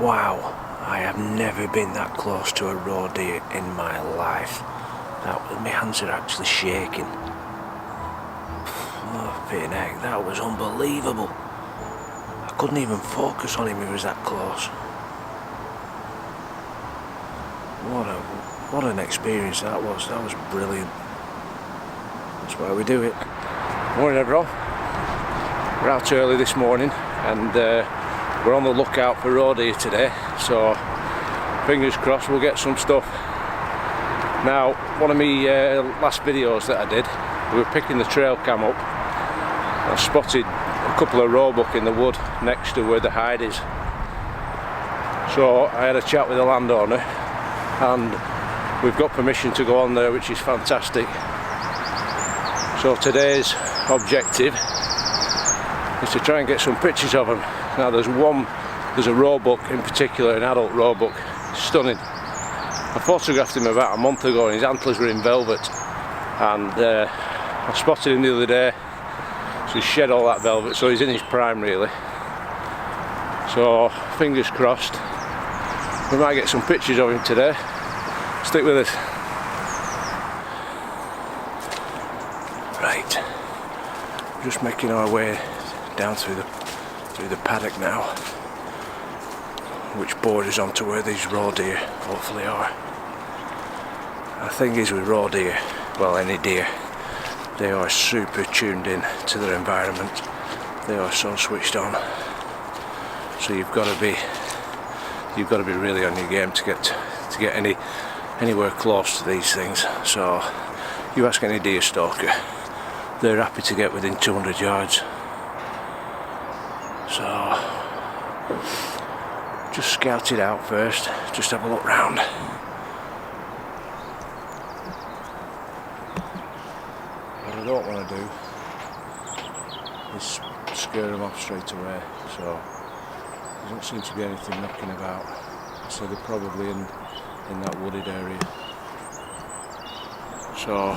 Wow, I have never been that close to a roe deer in my life. My hands are actually shaking. Oh, flipping heck, that was unbelievable. I couldn't even focus on him, he was that close. What an experience that was brilliant. That's why we do it. Morning everyone. We're out early this morning and we're on the lookout for roe deer today, so fingers crossed we'll get some stuff. Now, one of my last videos that I did, we were picking the trail cam up. I spotted a couple of roebuck in the wood next to where the hide is. So I had a chat with the landowner and we've got permission to go on there, which is fantastic. So today's objective is to try and get some pictures of them. Now there's a roebuck in particular, an adult roebuck, stunning. I photographed him about a month ago and his antlers were in velvet, and I spotted him the other day, so he shed all that velvet, so he's in his prime really. So fingers crossed, we might get some pictures of him today. Stick with us. Right, just making our way down through the paddock now, which borders onto where these roe deer hopefully are. The thing is with roe deer, well, any deer, they are super tuned in to their environment. They are so switched on. So you've got to be really on your game to get anywhere close to these things. So you ask any deer stalker, they're happy to get within 200 yards. So just scout it out first, just have a look round. What I don't want to do is scare them off straight away, so there doesn't seem to be anything knocking about, so they're probably in that wooded area. So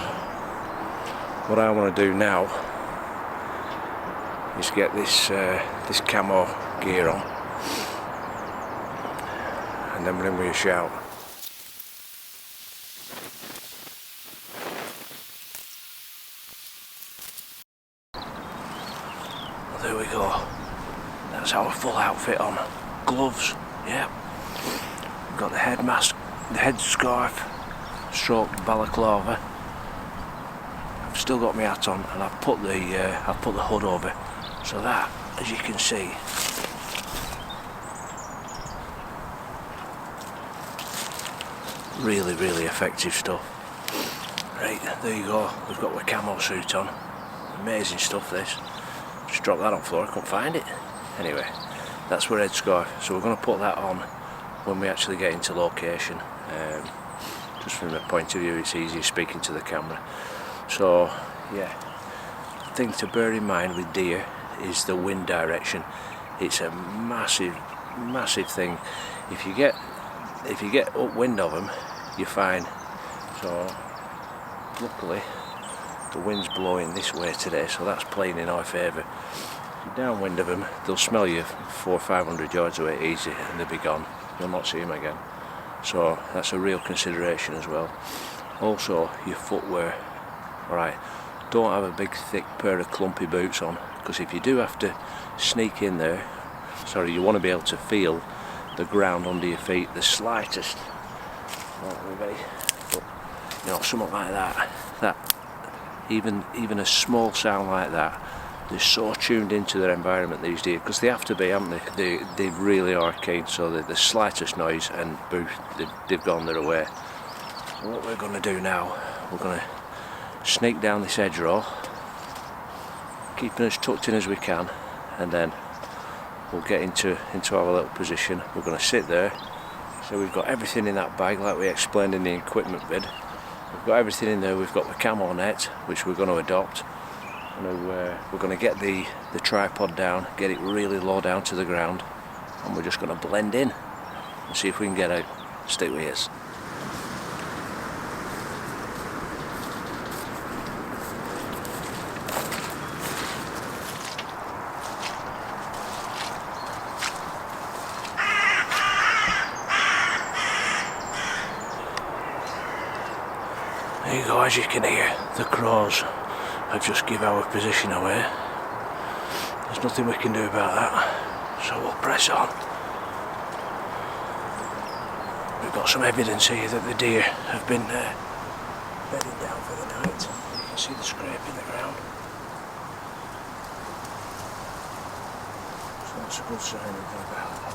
what I want to do now is get this camo gear on and then bring me a shout. Well, there we go. That's our full outfit on. Gloves, yeah. We've got the head mask, the head scarf, stroke balaclava. I've still got my hat on, and I've put the hood over, so that, as you can see, really effective stuff. Right, there you go. We've got the camo suit on. Amazing stuff this. Just dropped that on the floor, I couldn't find it. Anyway, that's our head scarf. So we're going to put that on when we actually get into location. Just from the point of view, it's easier speaking to the camera. So yeah, the thing to bear in mind with deer is the wind direction. It's a massive thing. If you get upwind of them, you're fine. So luckily the wind's blowing this way today, so that's playing in our favour. If you're downwind of them, they'll smell you 400 or 500 yards away easy and they'll be gone. You'll not see them again. So that's a real consideration as well. Also, your footwear. Alright, don't have a big thick pair of clumpy boots on, because if you do have to sneak in there, you want to be able to feel the ground under your feet, the slightest, not really, but you know, something like that even a small sound like that, they're so tuned into their environment, these deer, because they have to be, haven't they? They really are keen, so the slightest noise and boof, they've gone their way. So what we're going to do now, we're going to sneak down this hedgerow, keeping as tucked in as we can, and then we'll get into our little position. We're going to sit there. So we've got everything in that bag, like we explained in the equipment vid. We've got everything in there. We've got the camo net, which we're going to adopt. And we're going to get the tripod down, get it really low down to the ground, and we're just going to blend in and see if we can get out. Stick with us. There you go, as you can hear, the crows have just give our position away. There's nothing we can do about that, so we'll press on. We've got some evidence here that the deer have been bedding down for the night. You can see the scrape in the ground. So that's a good sign of them about.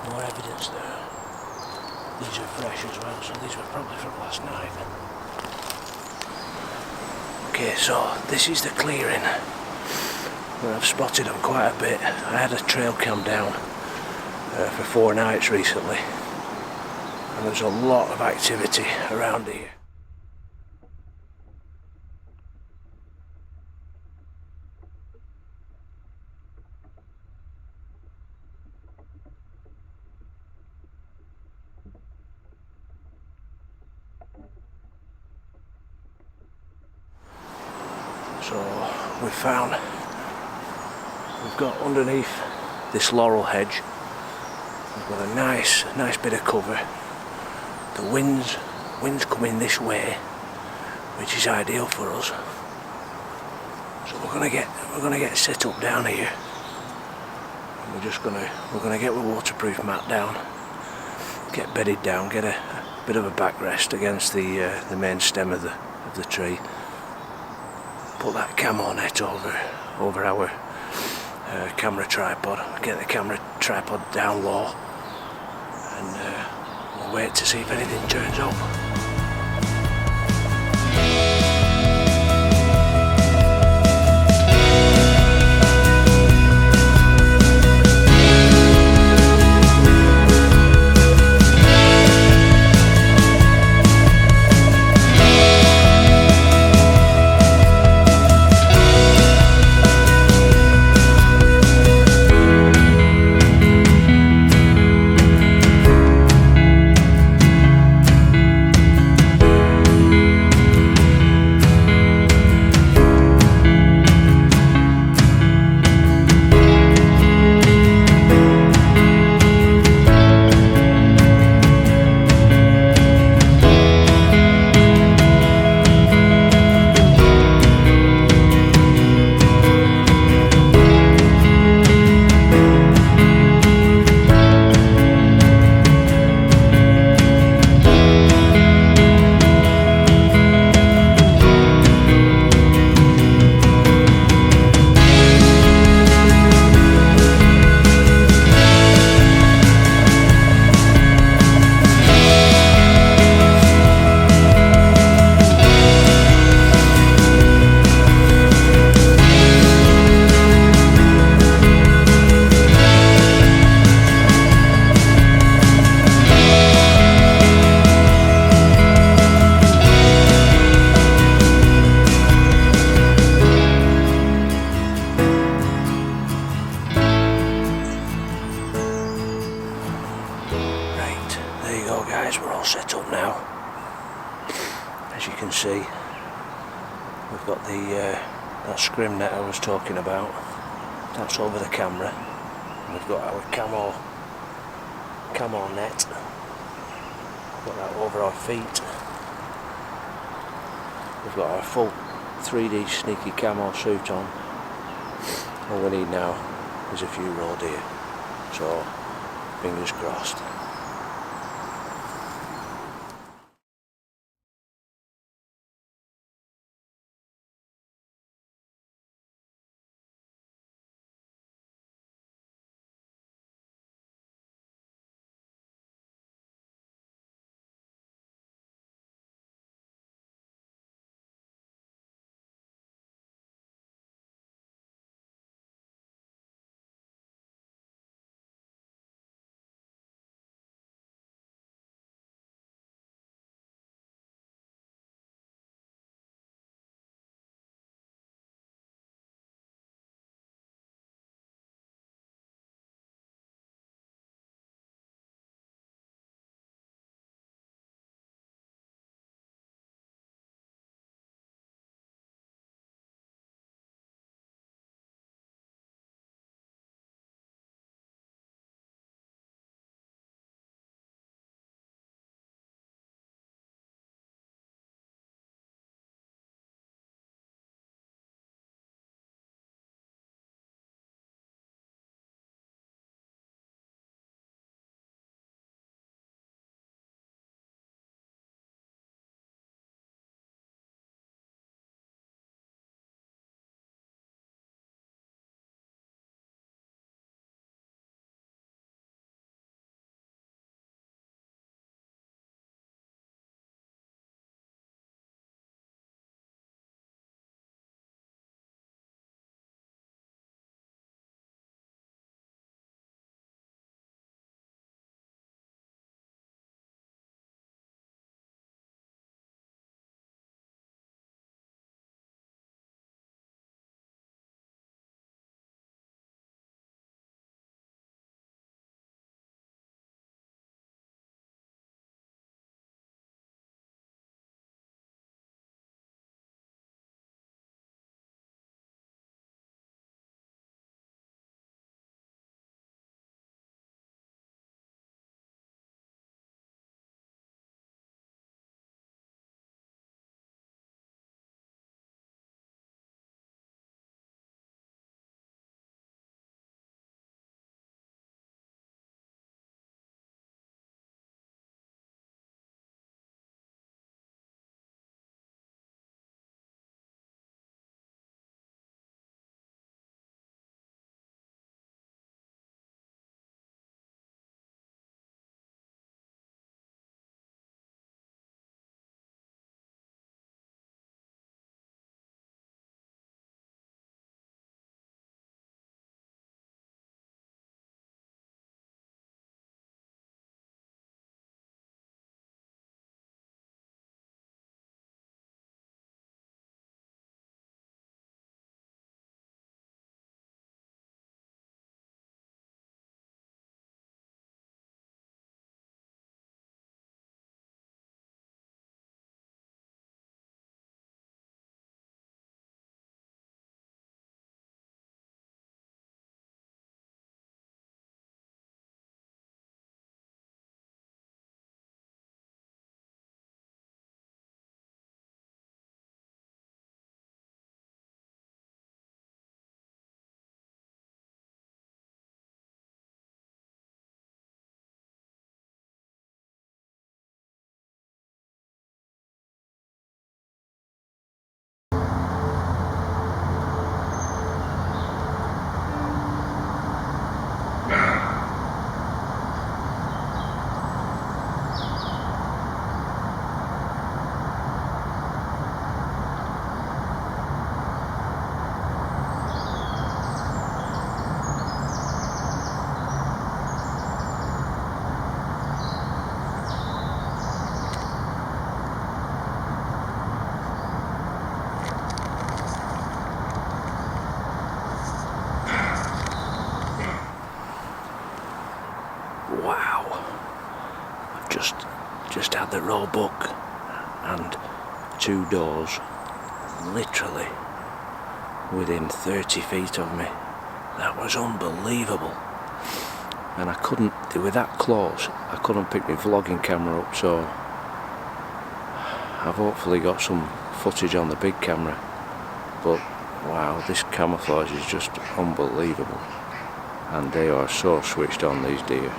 More evidence there. These are fresh as well, so these were probably from last night. Okay, so this is the clearing where I've spotted them quite a bit. I had a trail cam down for 4 nights recently, and there's a lot of activity around here. So we've got underneath this laurel hedge, we've got a nice bit of cover. The wind's coming this way, which is ideal for us. So we're gonna get set up down here, and we're gonna get the waterproof mat down, get bedded down, get a bit of a backrest against the main stem of the tree. Put that camo net over our camera tripod, get the camera tripod down low, and we'll wait to see if anything turns up. See, we've got that scrim net I was talking about. That's over the camera. And we've got our camo net. Got that over our feet. We've got our full 3D sneaky camo suit on. All we need now is a few Roe Deer. So fingers crossed. just had the roebuck and 2 does literally within 30 feet of me. That was unbelievable. And I couldn't, they were that close, I couldn't pick my vlogging camera up, so I've hopefully got some footage on the big camera. But wow, this camouflage is just unbelievable. And they are so switched on, these deer.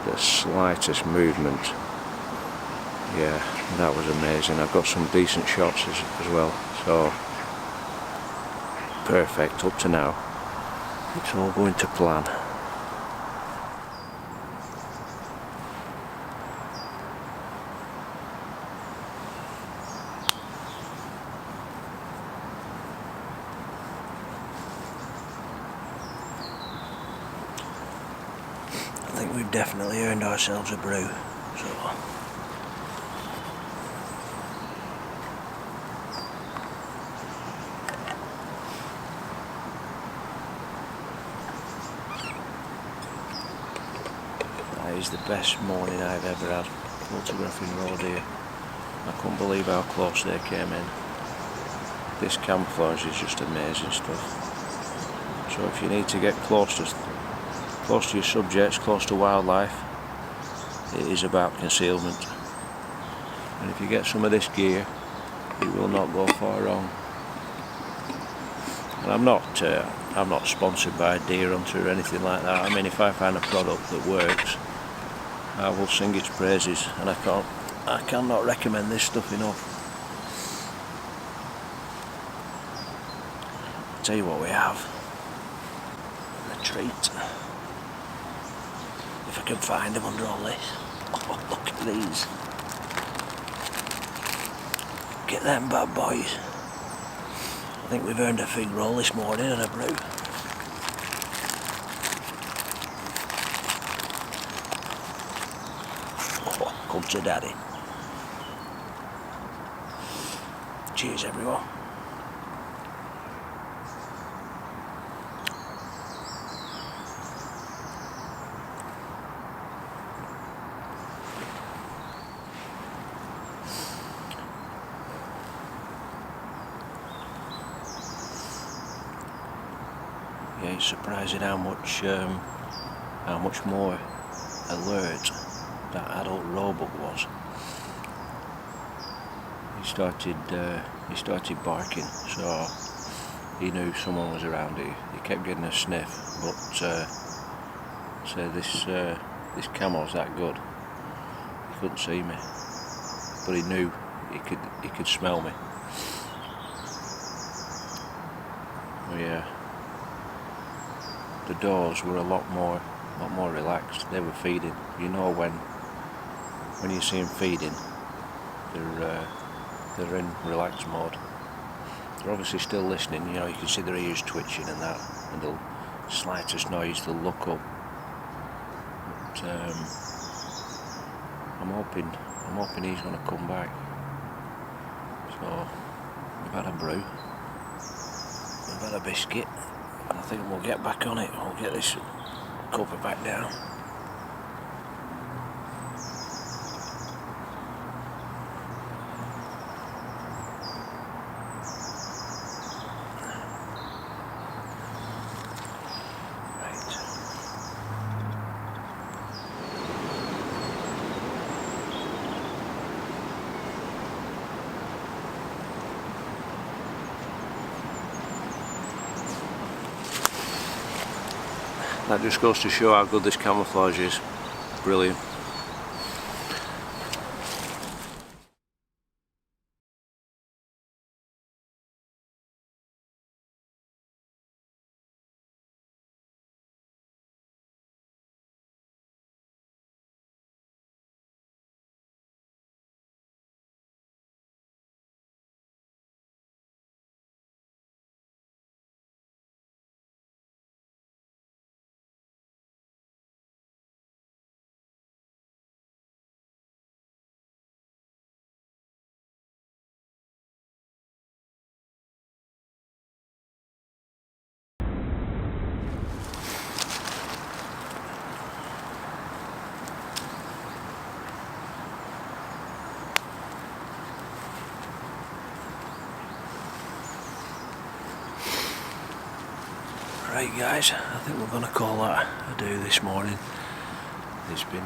The slightest movement, yeah, that was amazing. I've got some decent shots as well, so perfect up to now. It's all going to plan. I think we've definitely earned ourselves a brew, so that is the best morning I've ever had photographing Roe deer. I couldn't believe how close they came in. This camouflage is just amazing stuff. So if you need to get close to your subjects, close to wildlife, it is about concealment. And if you get some of this gear, you will not go far wrong. And I'm not sponsored by Deerhunter or anything like that. I mean, if I find a product that works, I will sing its praises, and I cannot recommend this stuff enough. I'll tell you what we have. A treat. If I can find them under all this. Oh, look at these. Get them bad boys. I think we've earned a fig roll this morning and a brew. Oh, come to daddy. Cheers everyone. Yeah, it's surprising how much more alert that adult roebuck was. He started barking, so he knew someone was around here. He kept getting a sniff, but so this camo's that good. He couldn't see me, but he knew he could smell me. Oh yeah. The doors were a lot more relaxed. They were feeding. You know when you see them feeding, they're in relaxed mode. They're obviously still listening. You know, you can see their ears twitching and that, and the slightest noise they'll look up. But I'm hoping he's going to come back. So we've had a brew, we've had a biscuit. I think we'll get back on it. We'll get this cover back down. Right. That just goes to show how good this camouflage is. Brilliant. Right guys, I think we're going to call that a day this morning. It's been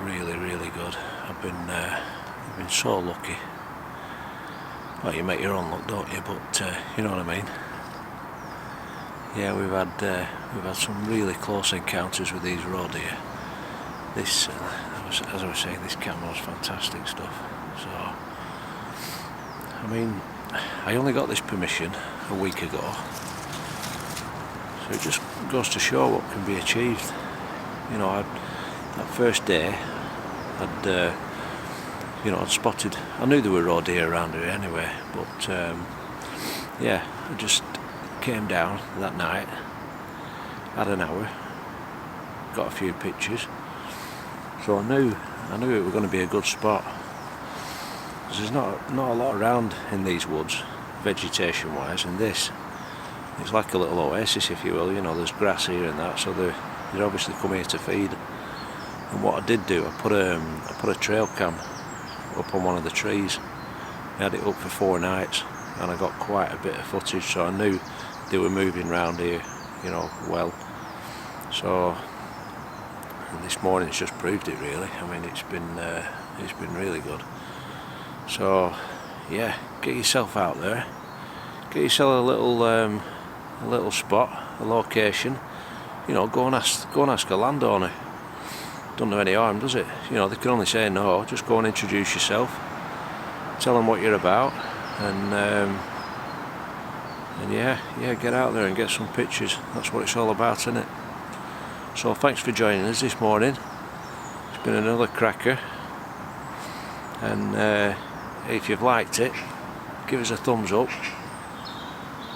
really good. I've been so lucky. Well, you make your own luck, don't you? But you know what I mean. Yeah, we've had some really close encounters with these Roe Deer. This, as I was saying, this Camo's fantastic stuff. So, I mean, I only got this permission a week ago. So it just goes to show what can be achieved. You know, that first day, I'd spotted. I knew there were Roe Deer around here anyway, but yeah, I just came down that night, had an hour, got a few pictures. So I knew it was going to be a good spot. There's not a lot around in these woods, vegetation wise, and this. It's like a little oasis, if you will. You know, there's grass here and that, so they're obviously come here to feed. And what I did do, I put a trail cam up on one of the trees. I had it up for 4 nights, and I got quite a bit of footage, so I knew they were moving around here, you know, well. So, and this morning's just proved it, really. I mean, it's been really good. So, yeah, get yourself out there, get yourself a little spot, a location. You know, go and ask a landowner. Don't do any harm, does it? You know, they can only say no. Just go and introduce yourself, tell them what you're about, and yeah, get out there and get some pictures. That's what it's all about, isn't it? So thanks for joining us this morning. It's been another cracker, and if you've liked it, give us a thumbs up,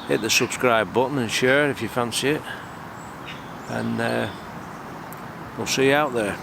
hit the subscribe button and share if you fancy it, and we'll see you out there.